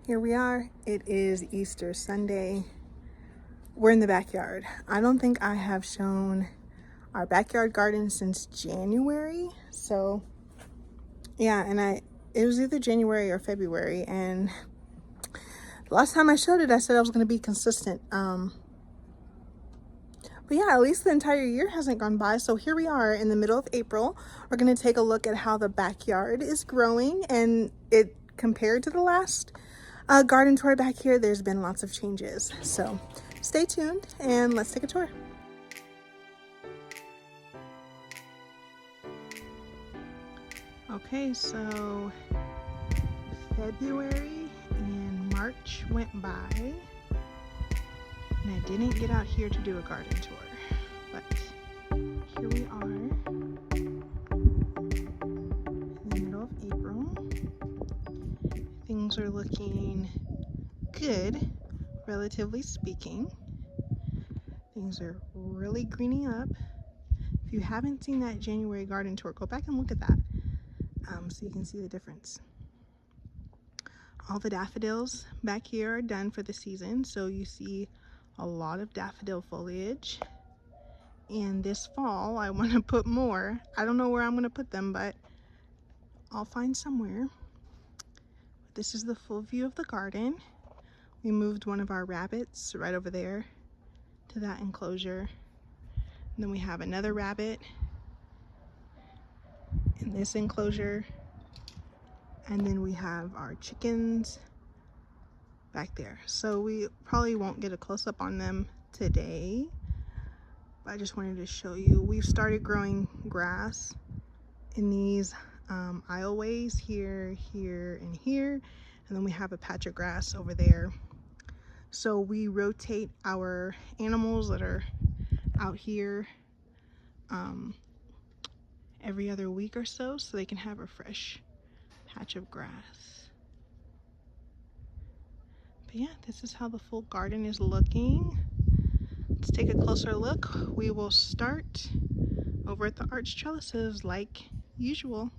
Here we are. It is Easter Sunday. We're in the backyard. I don't think I have shown our backyard garden since January. So yeah, and it was either January or February, and the last time I showed it, I said I was going to be consistent. But yeah, at least the entire year hasn't gone by. So here we are in the middle of April. We're going to take a look at how the backyard is growing, and it compared to the last garden tour back here, there's been lots of changes. So stay tuned and let's take a tour. Okay, so February and March went by, and I didn't get out here to do a garden tour, but here we are in the middle of April. Things are looking good, relatively speaking. Things are really greening up. If you haven't seen that January garden tour, go back and look at that so you can see the difference. All the daffodils back here are done for the season, so you see a lot of daffodil foliage. And this fall I want to put more. I don't know where I'm going to put them, but I'll find somewhere. This is the full view of the garden. We moved one of our rabbits right over there to that enclosure. And then we have another rabbit in this enclosure. And then we have our chickens back there. So we probably won't get a close-up on them today, but I just wanted to show you. We've started growing grass in these aisleways here, here, and here. And then we have a patch of grass over there. So we rotate our animals that are out here every other week or so they can have a fresh patch of grass. But yeah, this is how the full garden is looking. Let's take a closer look. We will start over at the arch trellises like usual.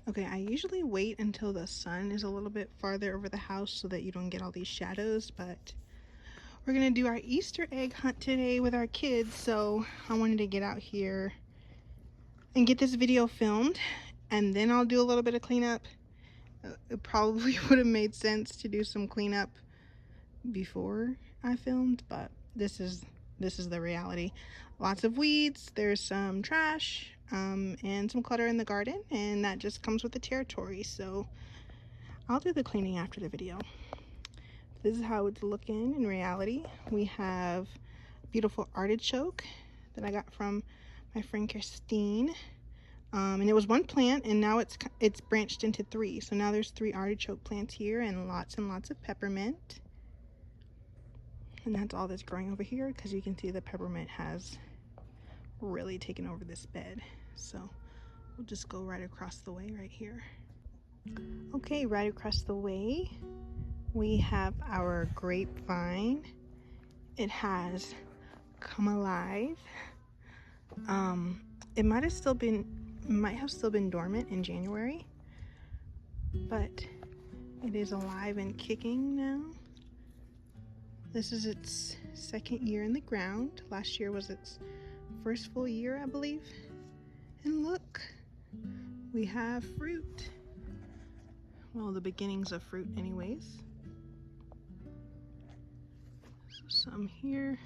Okay, I usually wait until the sun is a little bit farther over the house so that you don't get all these shadows, but we're gonna do our Easter egg hunt today with our kids, so I wanted to get out here and get this video filmed, and then I'll do a little bit of cleanup. It probably would have made sense to do some cleanup before I filmed, but this is the reality. Lots of weeds, there's some trash, and some clutter in the garden, and that just comes with the territory. So I'll do the cleaning after the video. This is how it's looking in reality. We have beautiful artichoke that I got from my friend Christine. And it was one plant, and now it's branched into 3. So now there's 3 artichoke plants here, and lots of peppermint. And that's all that's growing over here, because you can see the peppermint has really taken over this bed. So we'll just go right across the way right here. Okay, right across the way we have our grapevine. It has come alive. It might have still been dormant in January, but it is alive and kicking now. This is its 2nd year in the ground. Last year was its first full year, I believe. And look, we have fruit. Well, the beginnings of fruit anyways. So some here.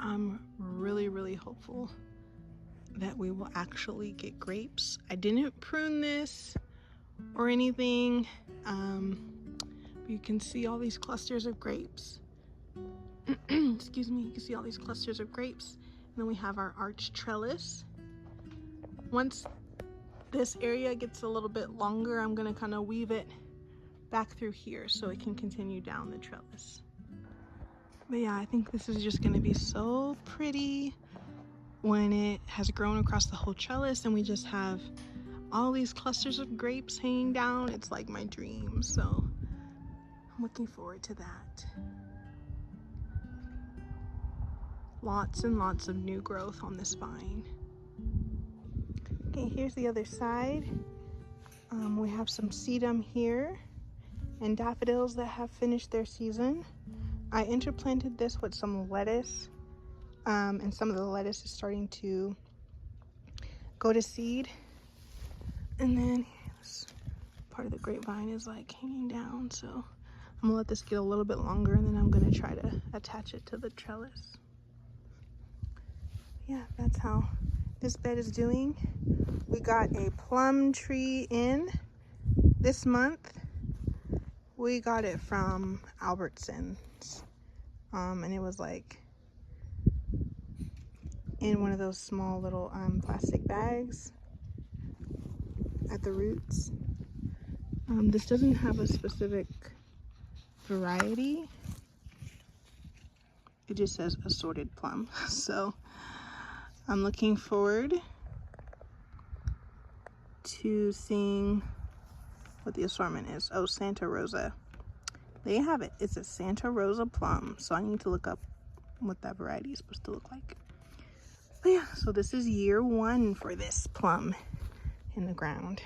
I'm really hopeful that we will actually get grapes. I didn't prune this or anything. You can see all these clusters of grapes. Excuse me, you can see all these clusters of grapes. And then we have our arch trellis. Once this area gets a little bit longer, I'm gonna kind of weave it back through here so it can continue down the trellis. But yeah, I think this is just gonna be so pretty when it has grown across the whole trellis and we just have all these clusters of grapes hanging down. It's like my dream, so I'm looking forward to that. Lots and lots of new growth on this vine. Okay, here's the other side. We have some sedum here, and daffodils that have finished their season. I interplanted this with some lettuce, and some of the lettuce is starting to go to seed. And then this part of the grapevine is like hanging down, so I'm gonna let this get a little bit longer, and then I'm gonna try to attach it to the trellis. Yeah, that's how this bed is doing. We got a plum tree in this month. We got it from Albertsons, and it was like in one of those small little plastic bags at the roots. This doesn't have a specific variety. It just says assorted plum. So I'm looking forward to seeing what the assortment is. Oh, Santa Rosa. There you have it. It's a Santa Rosa plum. So I need to look up what that variety is supposed to look like. But yeah, so this is year 1 for this plum in the ground.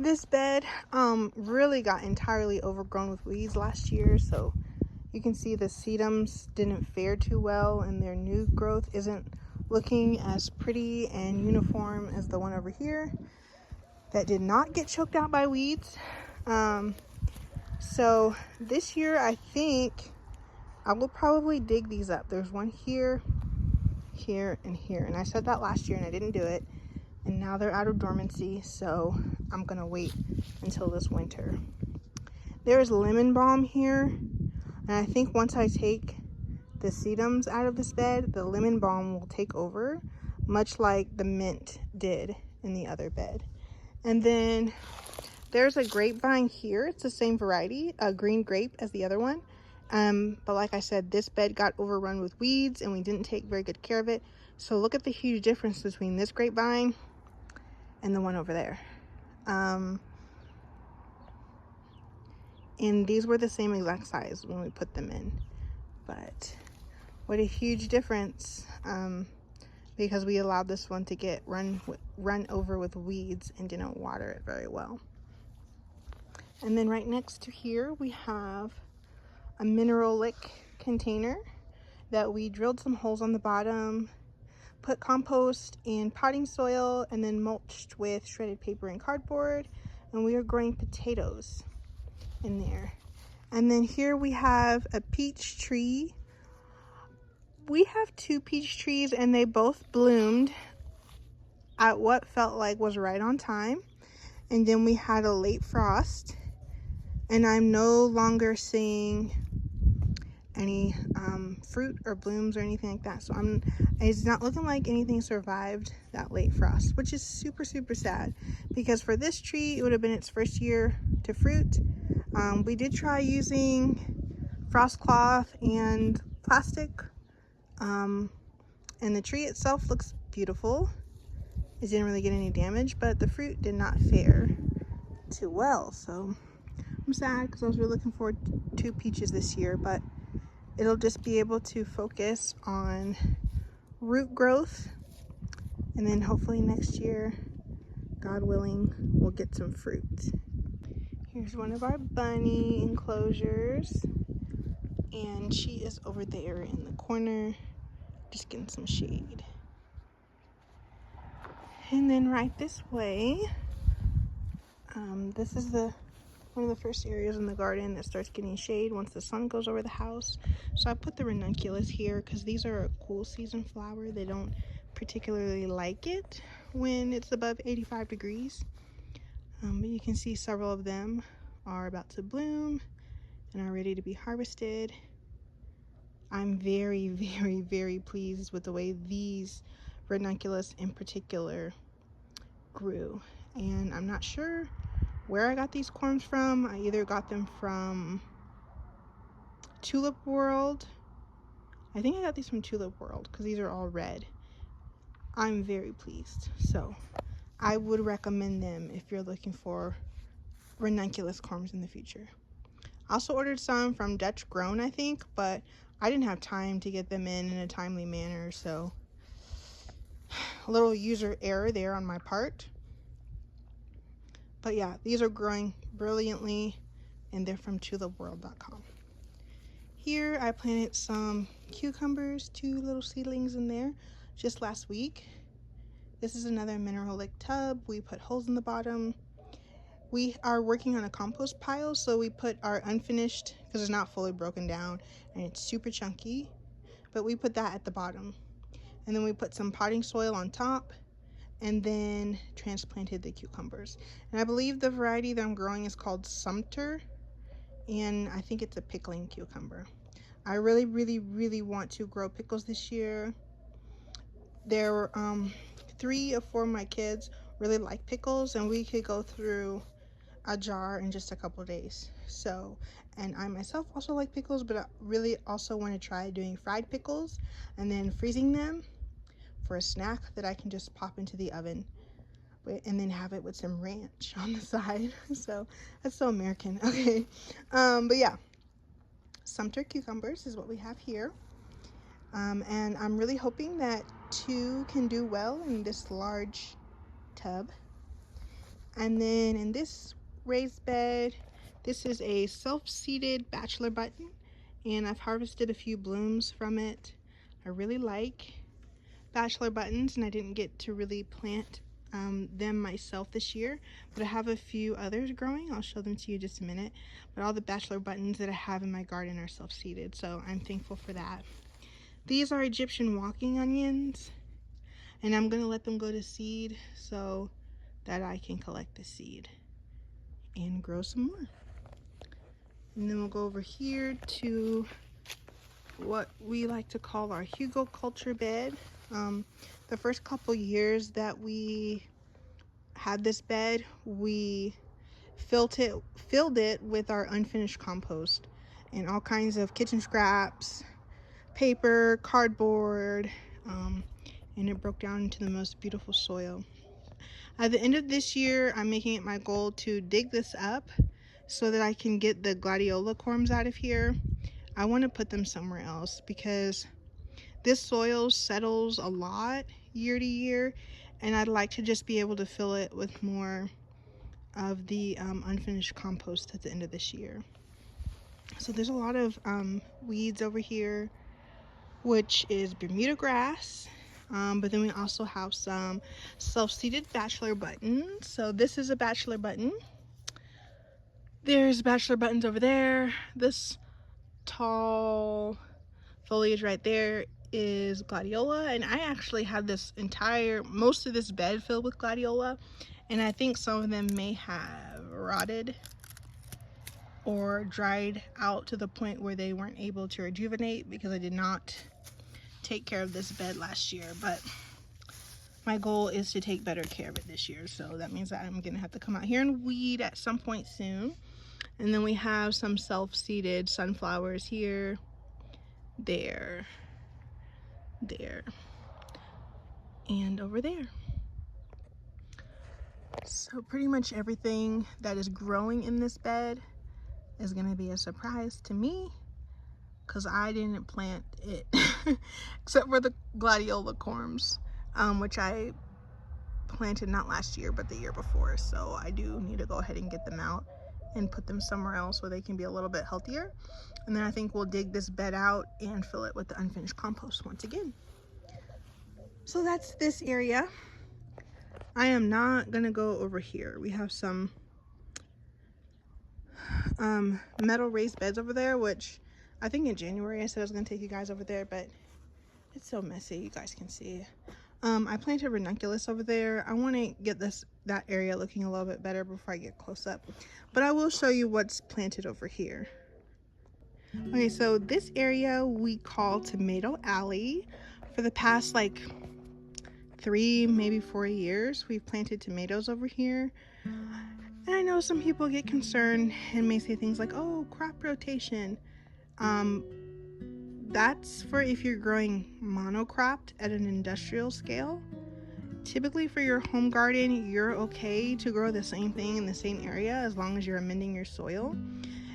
This bed really got entirely overgrown with weeds last year, so you can see the sedums didn't fare too well, and their new growth isn't looking as pretty and uniform as the one over here that did not get choked out by weeds. So this year I think I will probably dig these up. There's one here, here, and here, and I said that last year and I didn't do it, and now they're out of dormancy, so I'm gonna wait until this winter. There's lemon balm here, and I think once I take the sedums out of this bed, the lemon balm will take over, much like the mint did in the other bed. And then there's a grapevine here. It's the same variety, a green grape as the other one. But like I said, this bed got overrun with weeds and we didn't take very good care of it. So look at the huge difference between this grapevine and the one over there. And these were the same exact size when we put them in. But what a huge difference, because we allowed this one to get run over with weeds and didn't water it very well. And then right next to here we have a mineralic container that we drilled some holes on the bottom, put compost and potting soil, and then mulched with shredded paper and cardboard, and we are growing potatoes in there. And then here we have a peach tree. We have 2 peach trees and they both bloomed at what felt like was right on time, and then we had a late frost, and I'm no longer seeing any fruit or blooms or anything like that. So it's not looking like anything survived that late frost, which is super sad, because for this tree it would have been its first year to fruit. We did try using frost cloth and plastic, and the tree itself looks beautiful. It didn't really get any damage, but the fruit did not fare too well. So I'm sad because I was really looking forward to peaches this year, but it'll just be able to focus on root growth, and then hopefully next year, God willing, we'll get some fruit. Here's one of our bunny enclosures, and she is over there in the corner just getting some shade. And then right this way, this is one of the first areas in the garden that starts getting shade once the sun goes over the house. So I put the ranunculus here because these are a cool season flower. They don't particularly like it when it's above 85 degrees. But you can see several of them are about to bloom and are ready to be harvested. I'm very pleased with the way these ranunculus in particular grew. And I'm not sure where I got these corms from. I either got them from Tulip World. I think I got these from Tulip World because these are all red. I'm very pleased. So I would recommend them if you're looking for ranunculus corms in the future. I also ordered some from Dutch Grown, I think, but I didn't have time to get them in a timely manner, so a little user error there on my part. But yeah, these are growing brilliantly, and they're from tuliPworld.com. Here I planted some cucumbers, 2 little seedlings in there just last week. This is another mineralic tub. We put holes in the bottom. We are working on a compost pile, so we put our unfinished, because it's not fully broken down and it's super chunky, but we put that at the bottom. And then we put some potting soil on top and then transplanted the cucumbers. And I believe the variety that I'm growing is called Sumter, and I think it's a pickling cucumber. I really want to grow pickles this year. There were 3 or 4 of my kids really like pickles, and we could go through a jar in just a couple of days. So, and I myself also like pickles, but I really also want to try doing fried pickles and then freezing them for a snack that I can just pop into the oven and then have it with some ranch on the side. So that's so American. Okay, but yeah, Sumter cucumbers is what we have here, and I'm really hoping that 2 can do well in this large tub. And then in this raised bed, this is a self-seeded bachelor button, and I've harvested a few blooms from it. I really like bachelor buttons, and I didn't get to really plant them myself this year, but I have a few others growing. I'll show them to you in just a minute. But all the bachelor buttons that I have in my garden are self-seeded, so I'm thankful for that. These are Egyptian walking onions, and I'm gonna let them go to seed so that I can collect the seed and grow some more. And then we'll go over here to what we like to call our Hugo culture bed. The first couple years that we had this bed, we filled it with our unfinished compost and all kinds of kitchen scraps, paper, cardboard, and it broke down into the most beautiful soil. At the end of this year, I'm making it my goal to dig this up so that I can get the gladiola corms out of here. I want to put them somewhere else because this soil settles a lot year to year, and I'd like to just be able to fill it with more of the unfinished compost at the end of this year. So there's a lot of weeds over here, which is Bermuda grass. But then we also have some self-seeded bachelor buttons. So this is a bachelor button. There's bachelor buttons over there. This tall foliage right there is gladiola, and I actually had most of this bed filled with gladiola, and I think some of them may have rotted or dried out to the point where they weren't able to rejuvenate because I did not take care of this bed last year. But my goal is to take better care of it this year, so that means that I'm gonna have to come out here and weed at some point soon. And then we have some self-seeded sunflowers here, there, and over there. So pretty much everything that is growing in this bed is gonna be a surprise to me because I didn't plant it except for the gladiola corms, which I planted not last year but the year before. So I do need to go ahead and get them out and put them somewhere else where they can be a little bit healthier. And then I think we'll dig this bed out and fill it with the unfinished compost once again. So that's this area. I am not gonna go over here. We have some metal raised beds over there, which I think in January I said I was gonna take you guys over there, but it's so messy, you guys can see. I planted ranunculus over there. I want to get that area looking a little bit better before I get close up, but I will show you what's planted over here. Okay, so this area we call Tomato Alley. For the past like 3, maybe 4 years, we've planted tomatoes over here. And I know some people get concerned and may say things like, oh, crop rotation. That's for if you're growing monocropped at an industrial scale. Typically for your home garden, you're okay to grow the same thing in the same area as long as you're amending your soil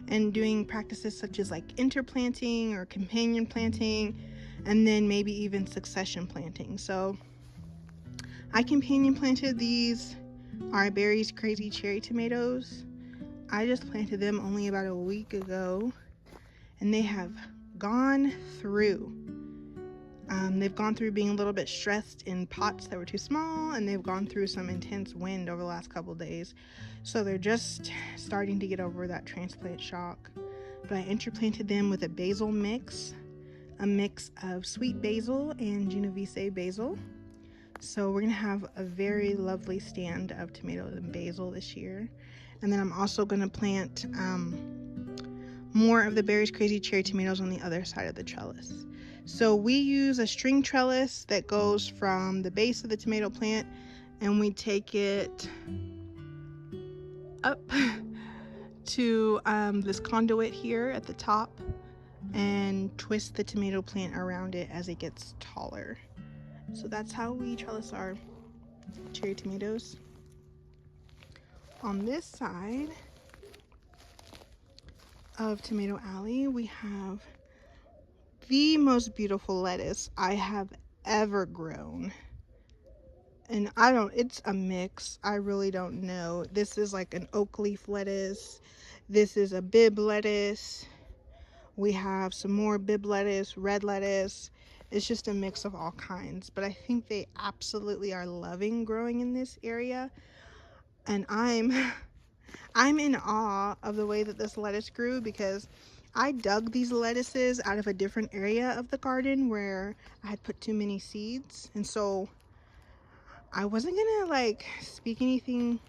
and doing practices such as like interplanting or companion planting, and then maybe even succession planting. So I companion planted these our Berry's Crazy Cherry tomatoes. I just planted them only about a week ago, and they have gone through. They've gone through being a little bit stressed in pots that were too small, and they've gone through some intense wind over the last couple days. So they're just starting to get over that transplant shock. But I interplanted them with a basil mix, a mix of sweet basil and Genovese basil. So we're gonna have a very lovely stand of tomatoes and basil this year. And then I'm also gonna plant more of the Berry's Crazy Cherry tomatoes on the other side of the trellis. So we use a string trellis that goes from the base of the tomato plant, and we take it up to this conduit here at the top and twist the tomato plant around it as it gets taller. So that's how we trellis our cherry tomatoes. On this side of Tomato Alley, we have the most beautiful lettuce I have ever grown. And it's a mix. I really don't know. This is like an oak leaf lettuce. This is a bib lettuce. We have some more bib lettuce, red lettuce. It's just a mix of all kinds. But I think they absolutely are loving growing in this area. And I'm in awe of the way that this lettuce grew, because I dug these lettuces out of a different area of the garden where I had put too many seeds. And so I wasn't gonna like speak anything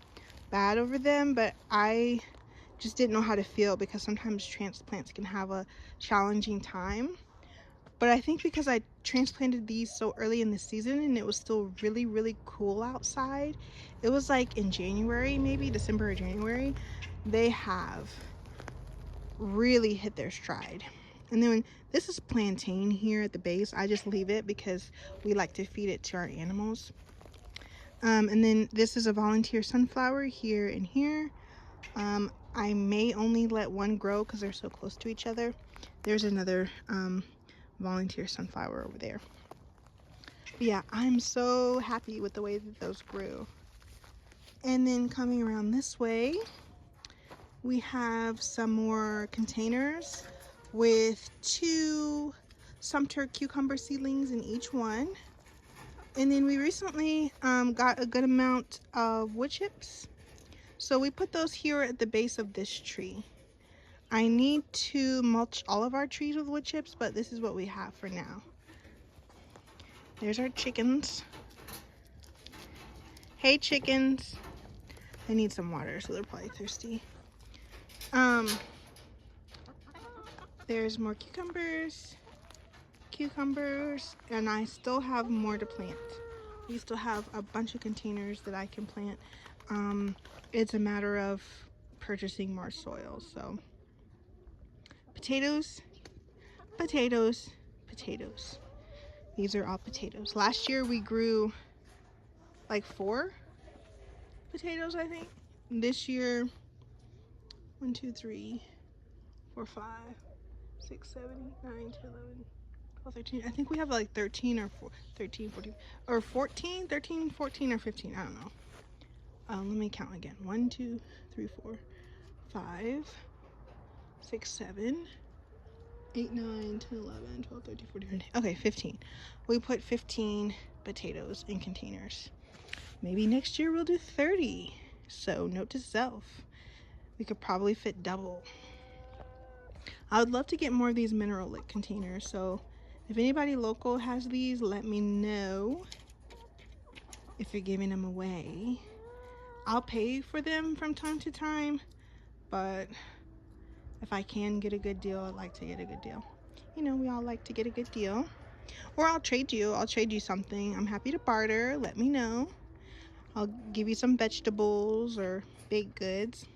bad over them, but I just didn't know how to feel, because sometimes transplants can have a challenging time. But I think because I transplanted these so early in the season and it was still really, really cool outside, it was like in January, maybe December or January, they have really hit their stride. And then this is plantain here at the base. I just leave it because we like to feed it to our animals. And then this is a volunteer sunflower here and here. I may only let one grow because they're so close to each other. There's another volunteer sunflower over there. But yeah, I'm so happy with the way that those grew. And then coming around this way, we have some more containers with 2 Sumter cucumber seedlings in each one. And then we recently got a good amount of wood chips. So we put those here at the base of this tree. I need to mulch all of our trees with wood chips, but this is what we have for now. There's our chickens. Hey chickens. They need some water, so they're probably thirsty. There's more cucumbers, and I still have more to plant. We still have a bunch of containers that I can plant. It's a matter of purchasing more soil. So potatoes, potatoes, potatoes. These are all potatoes. Last year we grew like 4 potatoes, I think. This year, 1, 2, 3, 4, 5, 6, 7, 9, 10, 11, 12, 13. I think we have like 13 or 13, 14, or 14, 13, 14, or 15. I don't know. Let me count again. 1, 2, 3, 4, 5, 6, 7, 8, 9, 10, 11, 12, 13, 14, 15. Okay, 15. We put 15 potatoes in containers. Maybe next year we'll do 30. So note to self, we could probably fit double. I would love to get more of these mineral lick containers. So if anybody local has these, let me know if you're giving them away. I'll pay for them from time to time, but if I can get a good deal, I'd like to get a good deal. You know, we all like to get a good deal. Or I'll trade you something. I'm happy to barter. Let me know. I'll give you some vegetables or baked goods.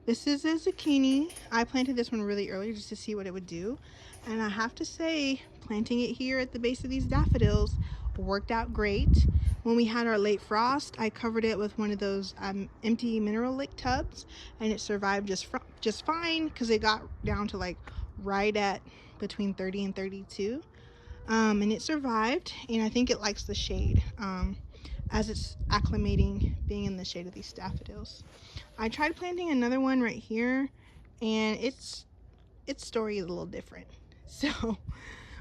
This is a zucchini. I planted this one really early just to see what it would do. And I have to say, planting it here at the base of these daffodils worked out great. When we had our late frost, I covered it with one of those empty mineral lick tubs, and it survived just fine, because it got down to like right at between 30 and 32. And it survived, and I think it likes the shade. as it's acclimating being in the shade of these daffodils. I tried planting another one right here, and its story is a little different. So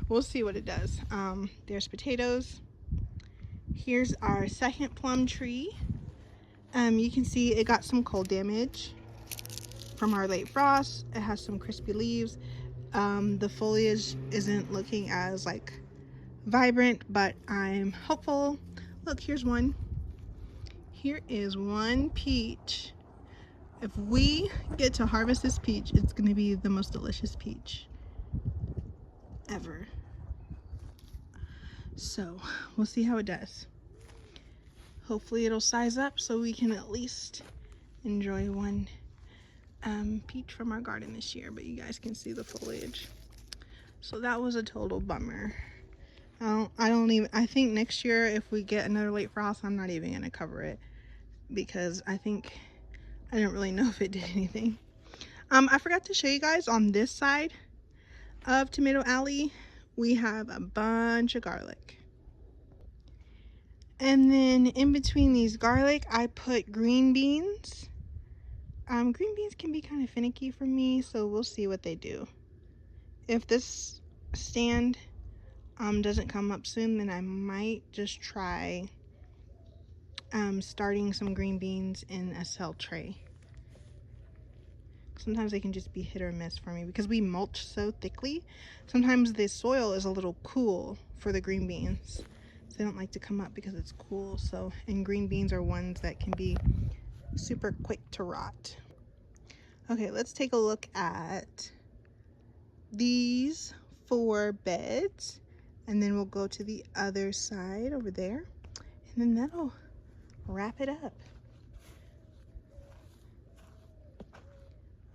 we'll see what it does. There's potatoes. Here's our second plum tree. You can see it got some cold damage from our late frost. It has some crispy leaves. The foliage isn't looking as like vibrant, but I'm hopeful. Look, here's one. Here is one peach. If we get to harvest this peach, it's going to be the most delicious peach ever. So we'll see how it does. Hopefully it'll size up so we can at least enjoy one peach from our garden this year, but you guys can see the foliage. So that was a total bummer. I think next year if we get another late frost, I'm not even gonna cover it, because I don't really know if it did anything. I forgot to show you guys on this side of Tomato Alley, we have a bunch of garlic. And then in between these garlic, I put green beans. Green beans can be kind of finicky for me, so we'll see what they do. If this stand doesn't come up soon, then I might just try starting some green beans in a cell tray. Sometimes they can just be hit or miss for me because we mulch so thickly. Sometimes the soil is a little cool for the green beans. They don't like to come up because it's cool. So, and green beans are ones that can be super quick to rot. Okay, let's take a look at these 4 beds, and then we'll go to the other side over there, and then that'll wrap it up.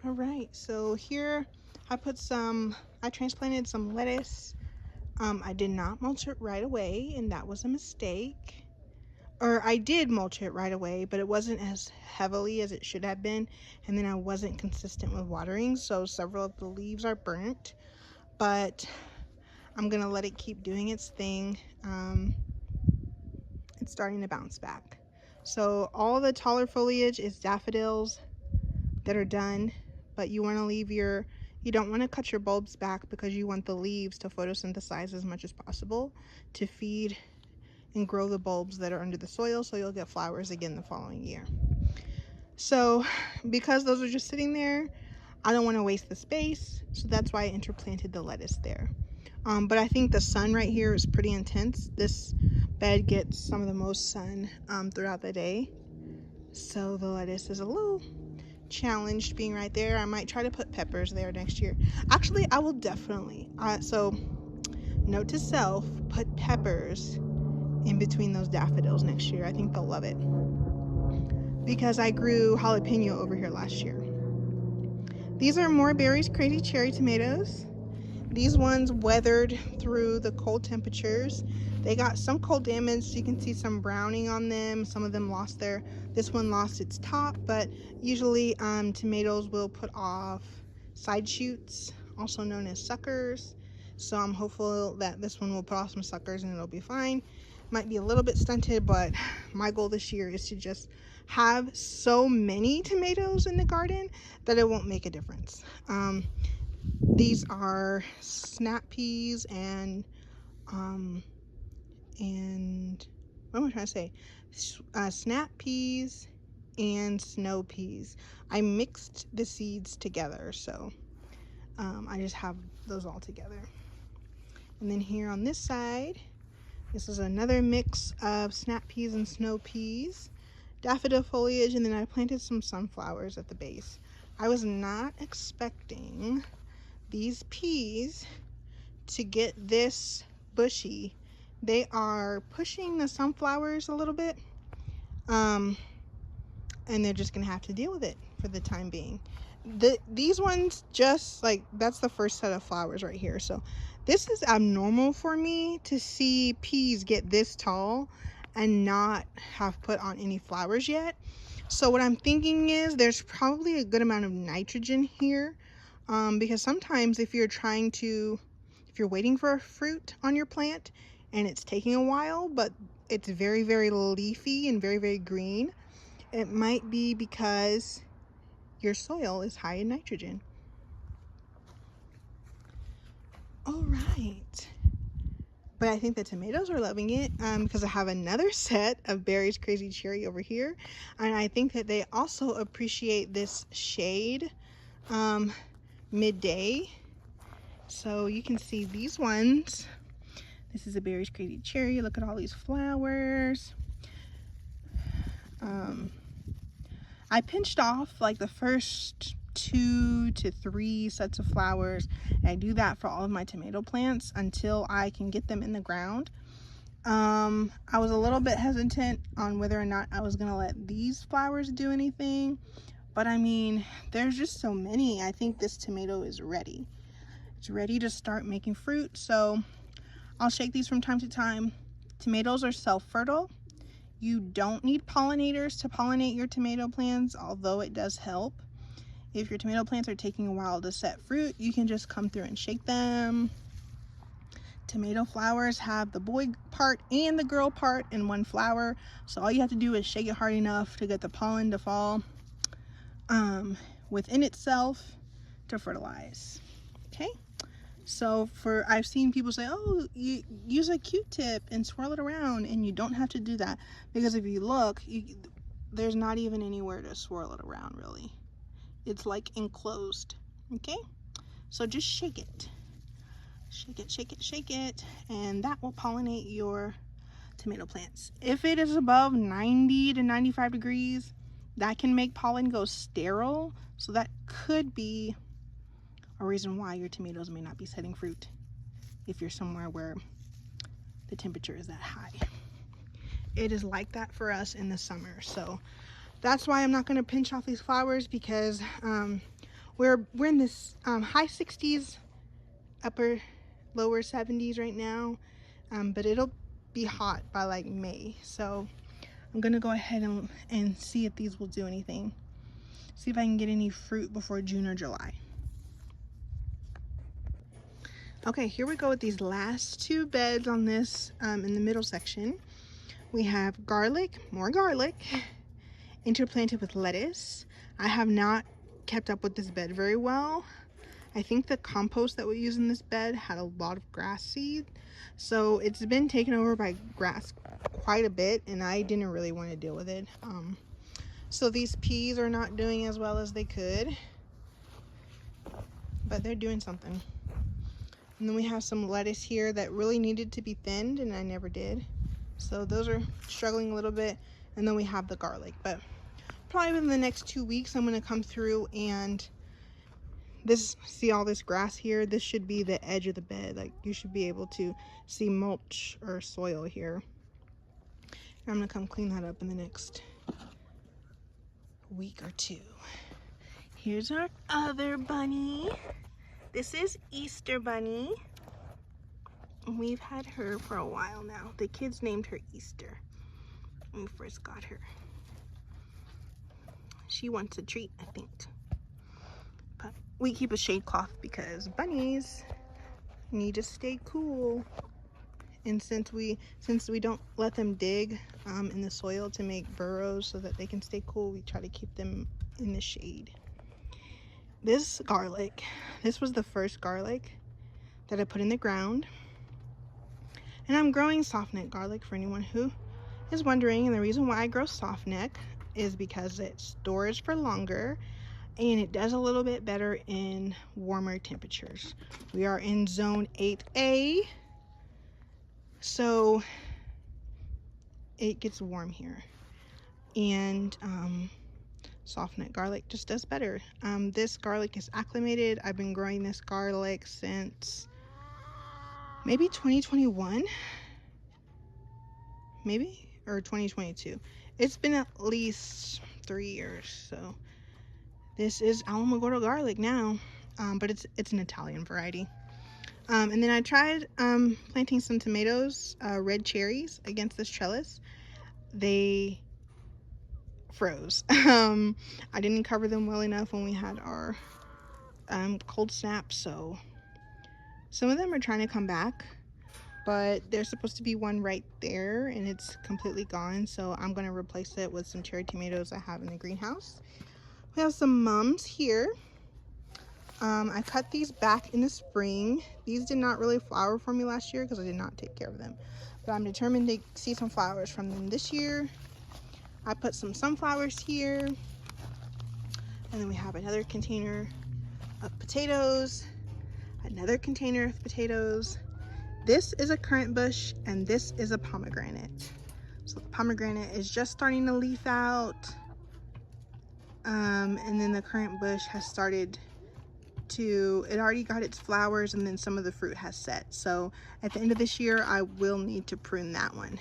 All right, so here I transplanted some lettuce. I did not mulch it right away, and that was a mistake. Or I did mulch it right away, but it wasn't as heavily as it should have been, and then I wasn't consistent with watering, so several of the leaves are burnt, but I'm gonna let it keep doing its thing. It's starting to bounce back. So all the taller foliage is daffodils that are done, but you want to you don't want to cut your bulbs back because you want the leaves to photosynthesize as much as possible to feed and grow the bulbs that are under the soil, so you'll get flowers again the following year. So because those are just sitting there, I don't want to waste the space, so that's why I interplanted the lettuce there. But I think the sun right here is pretty intense. This bed gets some of the most sun throughout the day, so the lettuce is a little challenged being right there. I might try to put peppers there next year. Actually, I will definitely. So note to self, put peppers in between those daffodils next year. I think they'll love it, because I grew jalapeno over here last year. These are More Berries Crazy Cherry tomatoes. These ones weathered through the cold temperatures. They got some cold damage, so you can see some browning on them. Some of them this one lost its top, but usually tomatoes will put off side shoots, also known as suckers. So I'm hopeful that this one will put off some suckers and it'll be fine. Might be a little bit stunted, but my goal this year is to just have so many tomatoes in the garden that it won't make a difference. These are snap peas and what am I trying to say? Snap peas and snow peas. I mixed the seeds together, so I just have those all together. And then here on this side, this is another mix of snap peas and snow peas, daffodil foliage, and then I planted some sunflowers at the base. I was not expecting these peas to get this bushy. They are pushing the sunflowers a little bit, and they're just gonna have to deal with it for the time being. These ones, just like, that's the first set of flowers right here. So this is abnormal for me to see peas get this tall and not have put on any flowers yet. So what I'm thinking is there's probably a good amount of nitrogen here, because sometimes if you're waiting for a fruit on your plant and it's taking a while, but it's very, very leafy and very, very green. It might be because your soil is high in nitrogen. All right. But I think the tomatoes are loving it because I have another set of Berry's Crazy Cherry over here. And I think that they also appreciate this shade midday. So you can see these ones. This is a Berry's Crazy Cherry. Look at all these flowers. I pinched off like the first 2 to 3 sets of flowers. And I do that for all of my tomato plants until I can get them in the ground. I was a little bit hesitant on whether or not I was gonna let these flowers do anything, but I mean, there's just so many. I think this tomato is ready. It's ready to start making fruit, so I'll shake these from time to time. Tomatoes are self-fertile. You don't need pollinators to pollinate your tomato plants, although it does help. If your tomato plants are taking a while to set fruit, you can just come through and shake them. Tomato flowers have the boy part and the girl part in one flower, so all you have to do is shake it hard enough to get the pollen to fall within itself to fertilize. Okay, so I've seen people say, oh, you use a Q-tip and swirl it around, and you don't have to do that, because if you look, there's not even anywhere to swirl it around really. It's like enclosed. Okay, so just shake it. Shake it, shake it, shake it, and that will pollinate your tomato plants. If it is above 90 to 95 degrees, that can make pollen go sterile, so that could be a reason why your tomatoes may not be setting fruit if you're somewhere where the temperature is that high. It is like that for us in the summer, so that's why I'm not going to pinch off these flowers, because we're in this high 60s, lower 70s right now, but it'll be hot by like May, so I'm gonna go ahead and see if these will do anything, see if I can get any fruit before June or July. Okay, here we go with these last 2 beds on this in the middle section. We have garlic, more garlic, interplanted with lettuce. I have not kept up with this bed very well. I think the compost that we use in this bed had a lot of grass seed, so it's been taken over by grass quite a bit, and I didn't really want to deal with it. So these peas are not doing as well as they could, but they're doing something. And then we have some lettuce here that really needed to be thinned, and I never did. So those are struggling a little bit. And then we have the garlic, but probably within the next 2 weeks, I'm going to come through and see all this grass here? This should be the edge of the bed. Like, you should be able to see mulch or soil here. And I'm gonna come clean that up in the next week or 2. Here's our other bunny. This is Easter Bunny. We've had her for a while now. The kids named her Easter when we first got her. She wants a treat, I think. But we keep a shade cloth because bunnies need to stay cool. And since we don't let them dig in the soil to make burrows so that they can stay cool, we try to keep them in the shade. This garlic, this was the first garlic that I put in the ground. And I'm growing soft neck garlic for anyone who is wondering. And the reason why I grow soft neck is because it stores for longer and it does a little bit better in warmer temperatures. We are in zone 8A, so it gets warm here. And soft neck garlic just does better. This garlic is acclimated. I've been growing this garlic since maybe 2021, maybe, or 2022. It's been at least 3 years. So this is Alamogordo garlic now, but it's an Italian variety. And then I tried planting some tomatoes, red cherries, against this trellis. They froze. I didn't cover them well enough when we had our cold snap, so some of them are trying to come back, but there's supposed to be one right there and it's completely gone, so I'm going to replace it with some cherry tomatoes I have in the greenhouse. We have some mums here. I cut these back in the spring. These did not really flower for me last year because I did not take care of them, but I'm determined to see some flowers from them this year. I put some sunflowers here, and then we have another container of potatoes, another container of potatoes. This is a currant bush and this is a pomegranate. So the pomegranate is just starting to leaf out, and then the currant bush has started to, it already got its flowers, and then some of the fruit has set. So at the end of this year I will need to prune that one.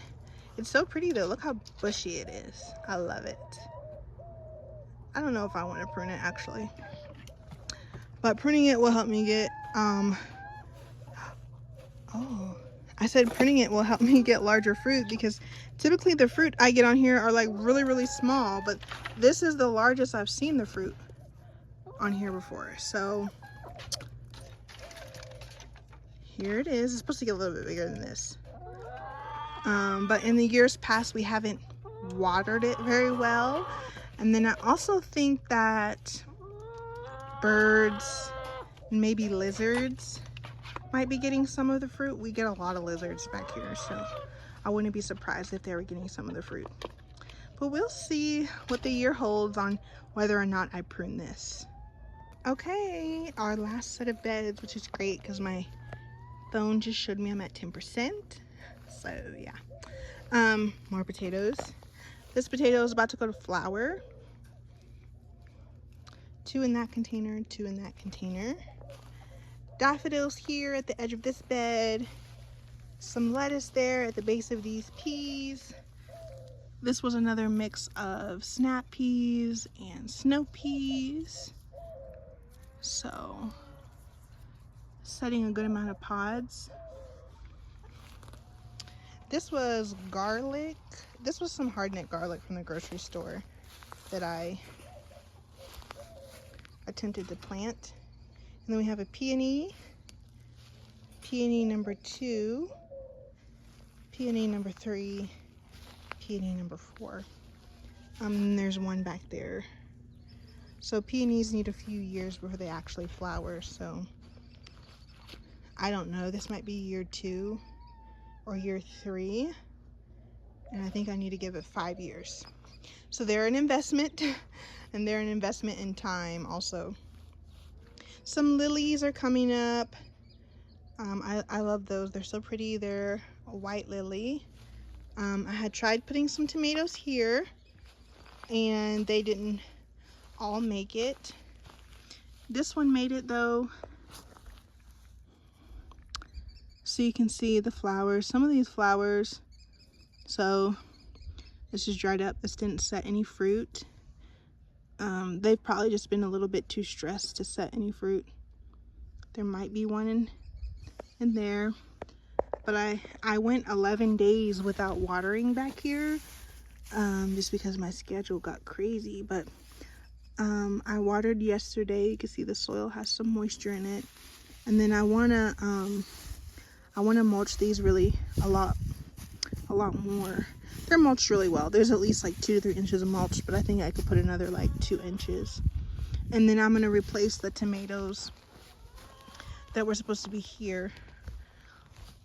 It's so pretty though. Look how bushy it is. I love it. I don't know if I want to prune it actually, but pruning it will help me get I said pruning it will help me get larger fruit, because typically the fruit I get on here are like really small, but this is the largest I've seen the fruit on here before. So here it is. It's supposed to get a little bit bigger than this, but in the years past we haven't watered it very well. And then I also think that birds and maybe lizards might be getting some of the fruit. We get a lot of lizards back here, so I wouldn't be surprised if they were getting some of the fruit. But we'll see what the year holds on whether or not I prune this. Okay, our last set of beds, which is great because my phone just showed me I'm at 10%. So yeah, more potatoes. This potato is about to go to flower. 2 in that container, 2 in that container. Daffodils here at the edge of this bed. Some lettuce there at the base of these peas. This was another mix of snap peas and snow peas. So, setting a good amount of pods. This was garlic. This was some hardneck garlic from the grocery store that I attempted to plant. And then we have a peony, peony number 2, peony number 3, peony number 4. And there's one back there. So peonies need a few years before they actually flower, so I don't know. This might be year 2 or year 3, and I think I need to give it 5 years. So they're an investment, and they're an investment in time also. Some lilies are coming up. I love those. They're so pretty. They're a white lily. I had tried putting some tomatoes here, and they didn't all make it. This one made it though. So you can see the flowers. Some of these flowers, so this is dried up. This didn't set any fruit. They've probably just been a little bit too stressed to set any fruit. There might be one in there, but I went 11 days without watering back here, just because my schedule got crazy. But I watered yesterday. You can see the soil has some moisture in it, and then I wanna mulch these really a lot more. They're mulched really well. There's at least like 2 to 3 inches of mulch, but I think I could put another like 2 inches. And then I'm gonna replace the tomatoes that were supposed to be here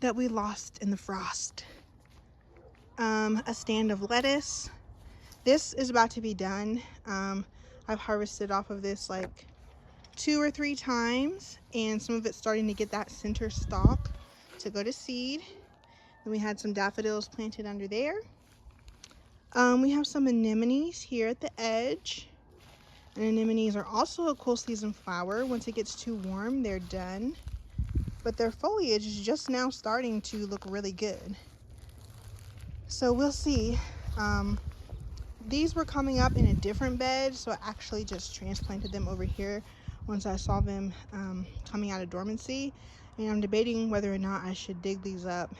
that we lost in the frost. A stand of lettuce. This is about to be done. I've harvested off of this like 2 or 3 times, and some of it's starting to get that center stalk to go to seed. And we had some daffodils planted under there. We have some anemones here at the edge. And anemones are also a cool season flower. Once it gets too warm, they're done. But their foliage is just now starting to look really good. So we'll see. These were coming up in a different bed, so I actually just transplanted them over here once I saw them coming out of dormancy. And I'm debating whether or not I should dig these up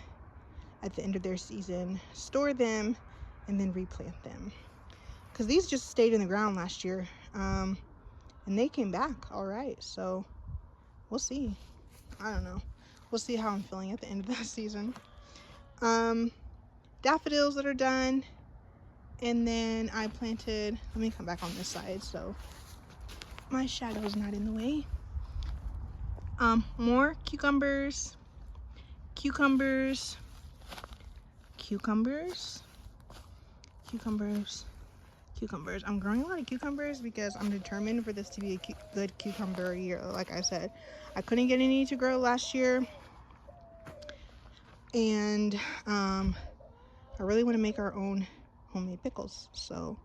at the end of their season, store them, and then replant them. Because these just stayed in the ground last year, and they came back all right. So we'll see. I don't know. We'll see how I'm feeling at the end of that season. daffodils that are done. And then I planted, let me come back on this side so my shadow is not in the way. More cucumbers, cucumbers, cucumbers, cucumbers, cucumbers. I'm growing a lot of cucumbers because I'm determined for this to be a good cucumber year. Like I said, I couldn't get any to grow last year, and I really want to make our own homemade pickles. So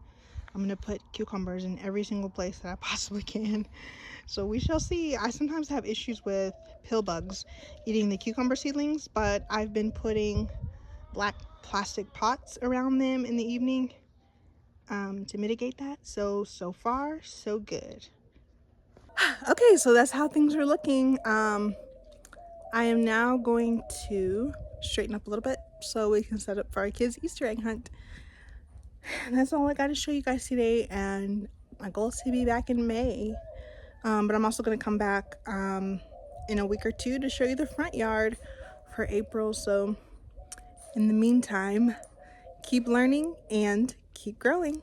I'm gonna put cucumbers in every single place that I possibly can. So we shall see. I sometimes have issues with pill bugs eating the cucumber seedlings, but I've been putting black plastic pots around them in the evening to mitigate that. So far, so good. Okay, so that's how things are looking. I am now going to straighten up a little bit so we can set up for our kids' Easter egg hunt. And that's all I got to show you guys today, and my goal is to be back in May. But I'm also going to come back in a week or two to show you the front yard for April. So in the meantime, keep learning and keep growing.